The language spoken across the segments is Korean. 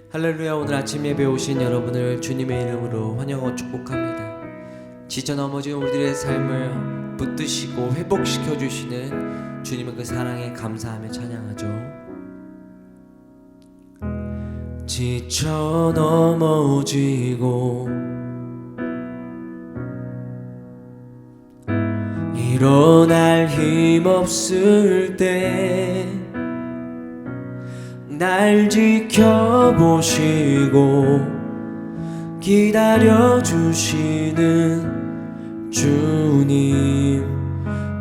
할렐루야. 오늘 아침 예배에 오신 여러분을 주님의 이름으로 환영하고 축복합니다. 지쳐 넘어진 우리들의 삶을 붙드시고 회복시켜 주시는 주님의 그 사랑에 감사하며 찬양하죠. 지쳐 넘어지고 일어날 힘 없을 때 날 지켜보시고 기다려주시는 주님,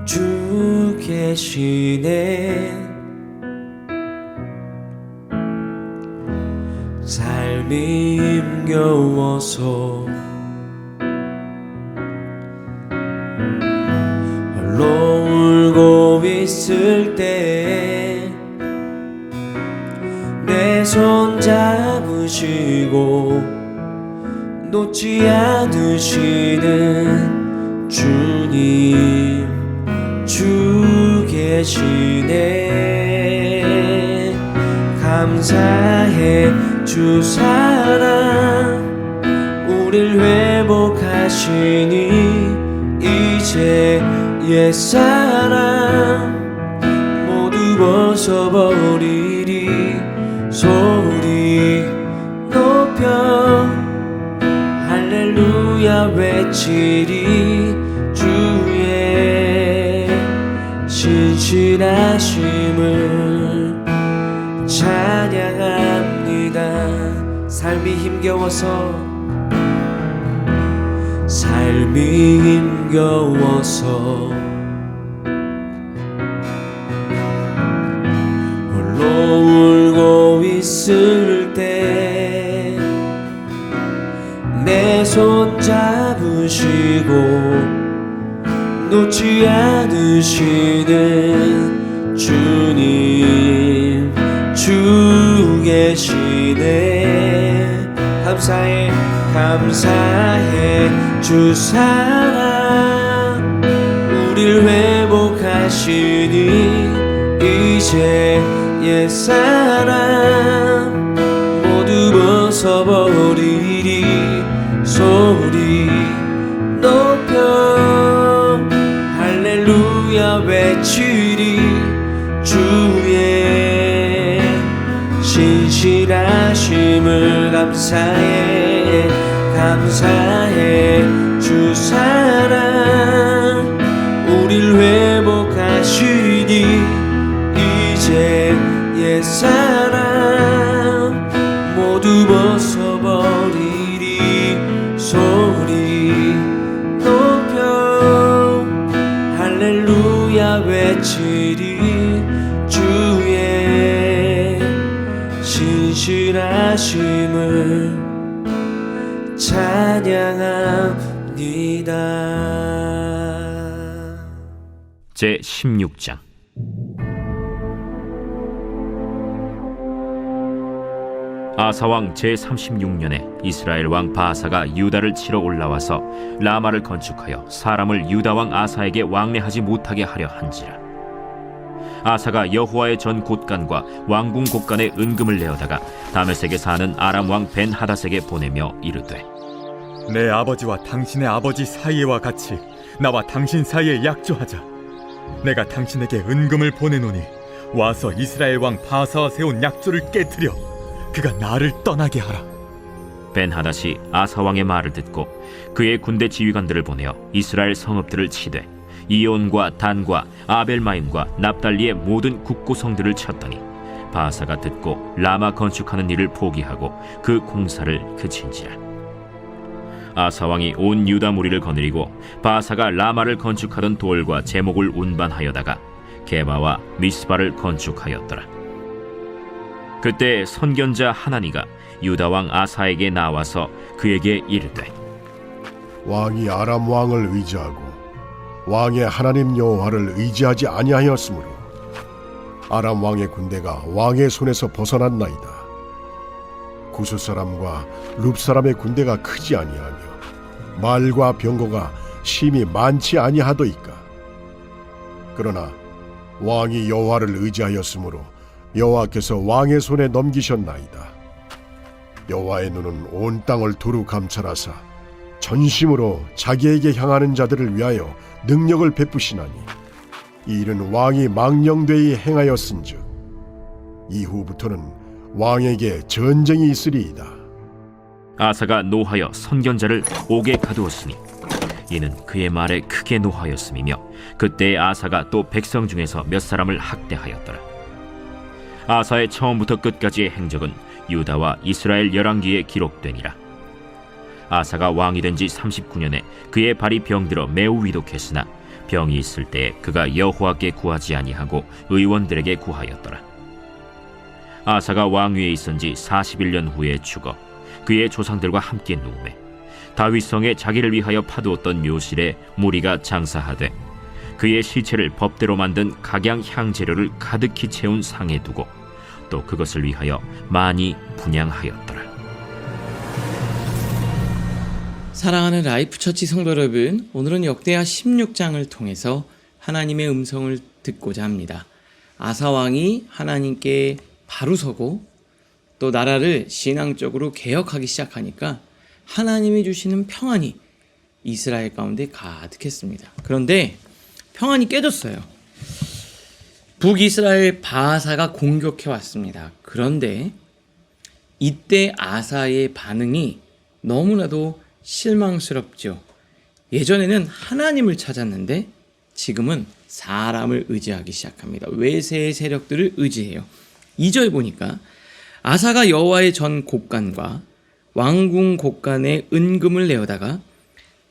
주 계시네. 삶이 힘겨워서 홀로 울고 있을 때 내 손 잡으시고 놓지 않으시는 주님, 주 계시네. 감사해 주 사랑 우릴 회복하시니 이제 옛사랑 모두 벗어버리리. 소리 높여 할렐루야 외치리. 주의 신실하심을 찬양합니다. 삶이 힘겨워서 울고 있을 때 내 손 잡으시고 놓지 않으시는 주님, 주 계시네. 감사해 주 사랑 우릴 회복하시니 이제 옛사랑 모두 벗어버리리. 소리 높여 할렐루야 외치리. 주의 신실하심을 감사해 주 사랑 우릴 회복하시니 이제 옛사랑 모두 벗어버리리. 소리 높여 할렐루야 외치리. 주의 신실하심을 찬양합니다. 제 16장. 아사왕 제36년에 이스라엘 왕 바아사가 유다를 치러 올라와서 라마를 건축하여 사람을 유다왕 아사에게 왕래하지 못하게 하려 한지라. 아사가 여호와의 전 곳간과 왕궁 곳간에 은금을 내어다가 다메섹에 사는 아람 왕 벤하닷에게 보내며 이르되, 내 아버지와 당신의 아버지 사이와 같이 나와 당신 사이에 약조하자. 내가 당신에게 은금을 보내노니 와서 이스라엘 왕 바아사와 세운 약조를 깨뜨려 그가 나를 떠나게 하라. 벤하닷이 아사 왕의 말을 듣고 그의 군대 지휘관들을 보내어 이스라엘 성읍들을 치되 이온과 단과 아벨마임과 납달리의 모든 국고성들을 쳤더니 바아사가 듣고 라마 건축하는 일을 포기하고 그 공사를 그친지라. 아사 왕이 온 유다 무리를 거느리고 바아사가 라마를 건축하던 돌과 제목을 운반하여다가 게바와 미스바를 건축하였더라. 그때 선견자 하나니가 유다 왕 아사에게 나와서 그에게 이르되, 왕이 아람 왕을 의지하고 왕의 하나님 여호와를 의지하지 아니하였으므로 아람 왕의 군대가 왕의 손에서 벗어났나이다. 구스 사람과 룹 사람의 군대가 크지 아니하며 말과 병거가 심히 많지 아니하도이까. 그러나 왕이 여호와를 의지하였으므로 여호와께서 왕의 손에 넘기셨나이다. 여호와의 눈은 온 땅을 두루 감찰하사 전심으로 자기에게 향하는 자들을 위하여 능력을 베푸시나니 이 일은 왕이 망령되이 행하였은즉 이후부터는 왕에게 전쟁이 있으리이다. 아사가 노하여 선견자를 옥에 가두었으니 이는 그의 말에 크게 노하였음이며 그때 아사가 또 백성 중에서 몇 사람을 학대하였더라. 아사의 처음부터 끝까지의 행적은 유다와 이스라엘 열왕기에 기록되니라. 아사가 왕이 된 지 39년에 그의 발이 병들어 매우 위독했으나 병이 있을 때에 그가 여호와께 구하지 아니하고 의원들에게 구하였더라. 아사가 왕위에 있은 지 41년 후에 죽어 그의 조상들과 함께 누우매 다윗성에 자기를 위하여 파두었던 묘실에 무리가 장사하되 그의 시체를 법대로 만든 각양 향재료를 가득히 채운 상에 두고 또 그것을 위하여 많이 분향하였더라. 사랑하는 라이프처치 성도 여러분, 오늘은 역대하 16장을 통해서 하나님의 음성을 듣고자 합니다. 아사왕이 하나님께 바로 서고 또 나라를 신앙적으로 개혁하기 시작하니까 하나님이 주시는 평안이 이스라엘 가운데 가득했습니다. 그런데 평안이 깨졌어요. 북이스라엘 바하사가 공격해 왔습니다. 그런데 이때 아사의 반응이 너무나도 실망스럽죠. 예전에는 하나님을 찾았는데 지금은 사람을 의지하기 시작합니다. 외세의 세력들을 의지해요. 2절 보니까 아사가 여호와의 전 곡간과 왕궁 곡간에 은금을 내어다가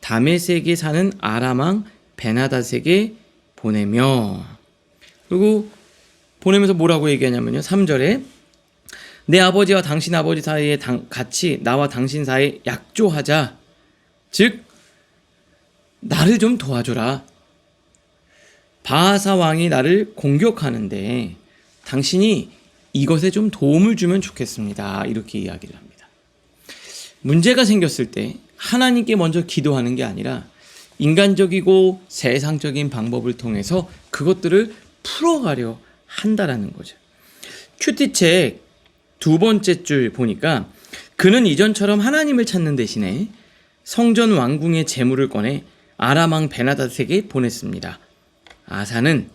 다메섹에 사는 아람 왕 베나닷에게 보내며, 그리고 보내면서 뭐라고 얘기하냐면요, 3절에 내 아버지와 당신 아버지 사이에 같이 나와 당신 사이에 약조하자. 즉 나를 좀 도와줘라. 바하사 왕이 나를 공격하는데 당신이 이것에 좀 도움을 주면 좋겠습니다. 이렇게 이야기를 합니다. 문제가 생겼을 때 하나님께 먼저 기도하는 게 아니라 인간적이고 세상적인 방법을 통해서 그것들을 풀어가려 한다라는 거죠. 큐티책 두 번째 줄 보니까 그는 이전처럼 하나님을 찾는 대신에 성전 왕궁의 재물을 꺼내 아람 왕 베나닷에게 보냈습니다. 아사는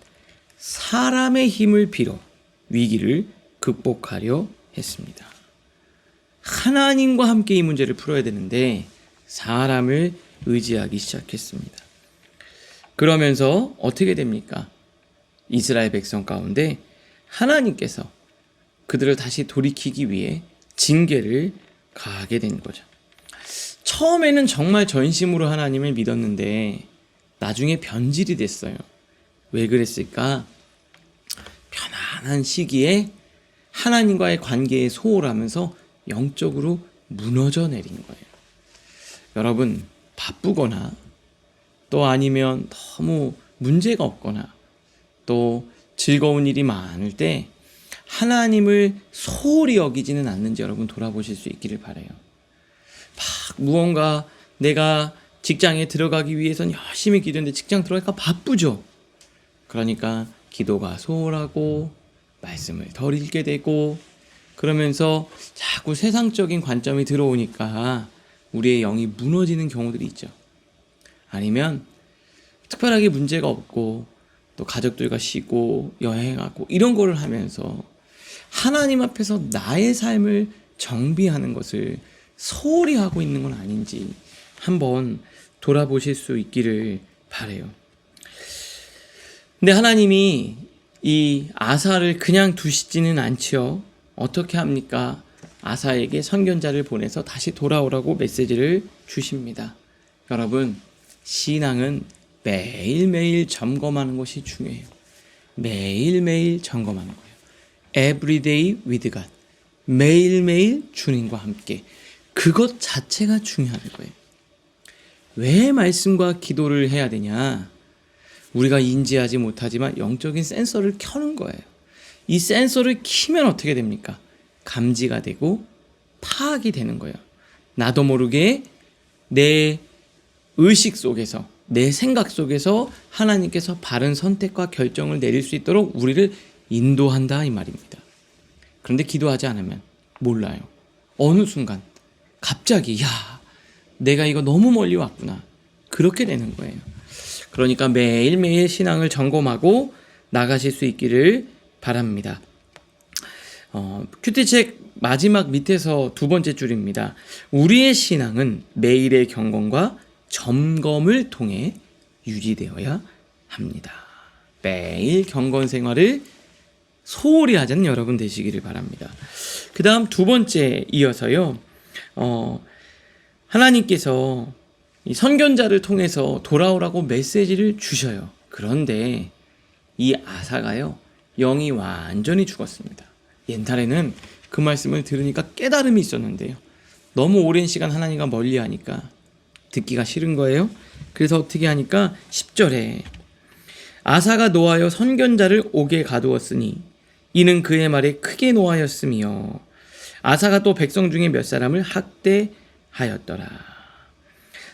사람의 힘을 빌어 위기를 극복하려 했습니다. 하나님과 함께 이 문제를 풀어야 되는데 사람을 의지하기 시작했습니다. 그러면서 어떻게 됩니까? 이스라엘 백성 가운데 하나님께서 그들을 다시 돌이키기 위해 징계를 가하게 된 거죠. 처음에는 정말 전심으로 하나님을 믿었는데 나중에 변질이 됐어요. 왜 그랬을까? 편안한 시기에 하나님과의 관계에 소홀하면서 영적으로 무너져 내린 거예요. 여러분, 바쁘거나 또 아니면 너무 문제가 없거나 또 즐거운 일이 많을 때 하나님을 소홀히 여기지는 않는지 여러분 돌아보실 수 있기를 바라요. 막 무언가 내가 직장에 들어가기 위해서는 열심히 기도했는데 직장 들어가니까 바쁘죠. 그러니까 기도가 소홀하고 말씀을 덜 읽게 되고 그러면서 자꾸 세상적인 관점이 들어오니까 우리의 영이 무너지는 경우들이 있죠. 아니면 특별하게 문제가 없고 또 가족들과 쉬고 여행하고 이런 거를 하면서 하나님 앞에서 나의 삶을 정비하는 것을 소홀히 하고 있는 건 아닌지 한번 돌아보실 수 있기를 바라요. 근데 하나님이 이 아사를 그냥 두시지는 않지요. 어떻게 합니까? 아사에게 선견자를 보내서 다시 돌아오라고 메시지를 주십니다. 여러분, 신앙은 매일매일 점검하는 것이 중요해요. 매일매일 점검하는 거예요. Every day with God. 매일매일 주님과 함께. 그것 자체가 중요한 거예요. 왜 말씀과 기도를 해야 되냐? 우리가 인지하지 못하지만 영적인 센서를 켜는 거예요. 이 센서를 키면 어떻게 됩니까? 감지가 되고 파악이 되는 거예요. 나도 모르게 내 의식 속에서, 내 생각 속에서 하나님께서 바른 선택과 결정을 내릴 수 있도록 우리를 인도한다 이 말입니다. 그런데 기도하지 않으면 몰라요. 어느 순간 갑자기 내가 이거 너무 멀리 왔구나. 그렇게 되는 거예요. 그러니까 매일매일 신앙을 점검하고 나가실 수 있기를 바랍니다. 큐티책 마지막 밑에서 두 번째 줄입니다. 우리의 신앙은 매일의 경건과 점검을 통해 유지되어야 합니다. 매일 경건 생활을 소홀히 하자는 여러분 되시기를 바랍니다. 그 다음 두 번째 이어서요. 하나님께서 이 선견자를 통해서 돌아오라고 메시지를 주셔요. 그런데 이 아사가요, 영이 완전히 죽었습니다. 옛날에는 그 말씀을 들으니까 깨달음이 있었는데요. 너무 오랜 시간 하나님과 멀리하니까 듣기가 싫은 거예요. 그래서 어떻게 하니까 10절에 아사가 노하여 선견자를 옥에 가두었으니 이는 그의 말에 크게 노하였으며 아사가 또 백성 중에 몇 사람을 학대하였더라.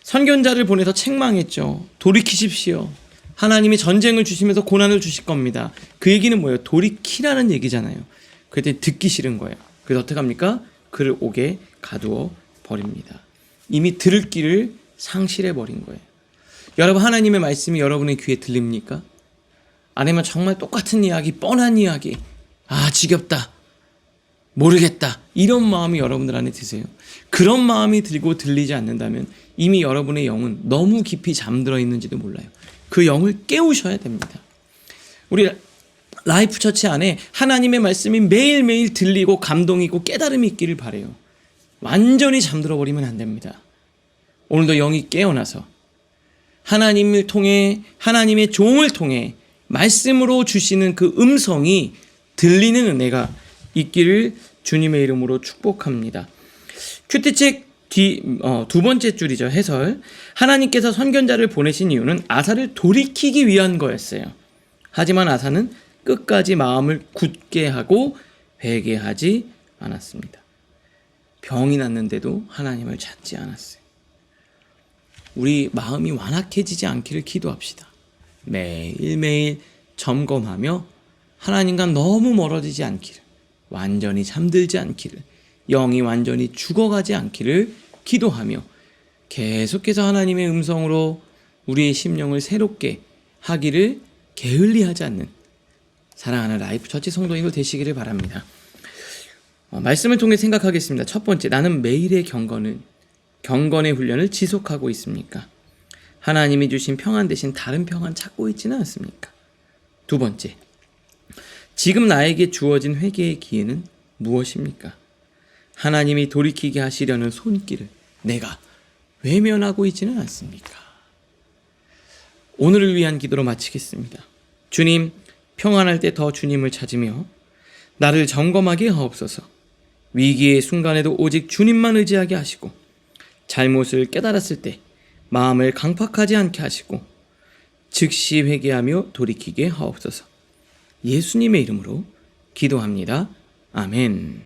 선견자를 보내서 책망했죠. 돌이키십시오. 하나님이 전쟁을 주시면서 고난을 주실 겁니다. 그 얘기는 뭐예요? 돌이키라는 얘기잖아요. 그때 듣기 싫은 거예요. 그래서 어떻게 합니까? 그를 옥에 가두어 버립니다. 이미 들을 길을 상실해 버린 거예요. 여러분, 하나님의 말씀이 여러분의 귀에 들립니까? 아니면 정말 똑같은 이야기, 뻔한 이야기, 지겹다, 모르겠다, 이런 마음이 여러분들 안에 드세요? 그런 마음이 들고 들리지 않는다면 이미 여러분의 영은 너무 깊이 잠들어 있는지도 몰라요. 그 영을 깨우셔야 됩니다. 우리 라이프 처치 안에 하나님의 말씀이 매일매일 들리고 감동이고 깨달음이 있기를 바라요. 완전히 잠들어 버리면 안 됩니다. 오늘도 영이 깨어나서 하나님을 통해, 하나님의 종을 통해 말씀으로 주시는 그 음성이 들리는 은혜가 있기를 주님의 이름으로 축복합니다. 큐티책 두 번째 줄이죠. 해설. 하나님께서 선견자를 보내신 이유는 아사를 돌이키기 위한 거였어요. 하지만 아사는 끝까지 마음을 굳게 하고 회개하지 않았습니다. 병이 났는데도 하나님을 찾지 않았어요. 우리 마음이 완악해지지 않기를 기도합시다. 매일매일 점검하며 하나님과 너무 멀어지지 않기를, 완전히 잠들지 않기를, 영이 완전히 죽어가지 않기를 기도하며 계속해서 하나님의 음성으로 우리의 심령을 새롭게 하기를 게을리하지 않는 사랑하는 라이프 처치 성도님들 되시기를 바랍니다. 말씀을 통해 생각하겠습니다. 첫 번째, 나는 매일의 경건의 훈련을 지속하고 있습니까? 하나님이 주신 평안 대신 다른 평안 찾고 있지는 않습니까? 두 번째, 지금 나에게 주어진 회개의 기회는 무엇입니까? 하나님이 돌이키게 하시려는 손길을 내가 외면하고 있지는 않습니까? 오늘을 위한 기도로 마치겠습니다. 주님, 평안할 때 더 주님을 찾으며 나를 점검하게 하옵소서. 위기의 순간에도 오직 주님만 의지하게 하시고 잘못을 깨달았을 때 마음을 강팍하지 않게 하시고 즉시 회개하며 돌이키게 하옵소서. 예수님의 이름으로 기도합니다. 아멘.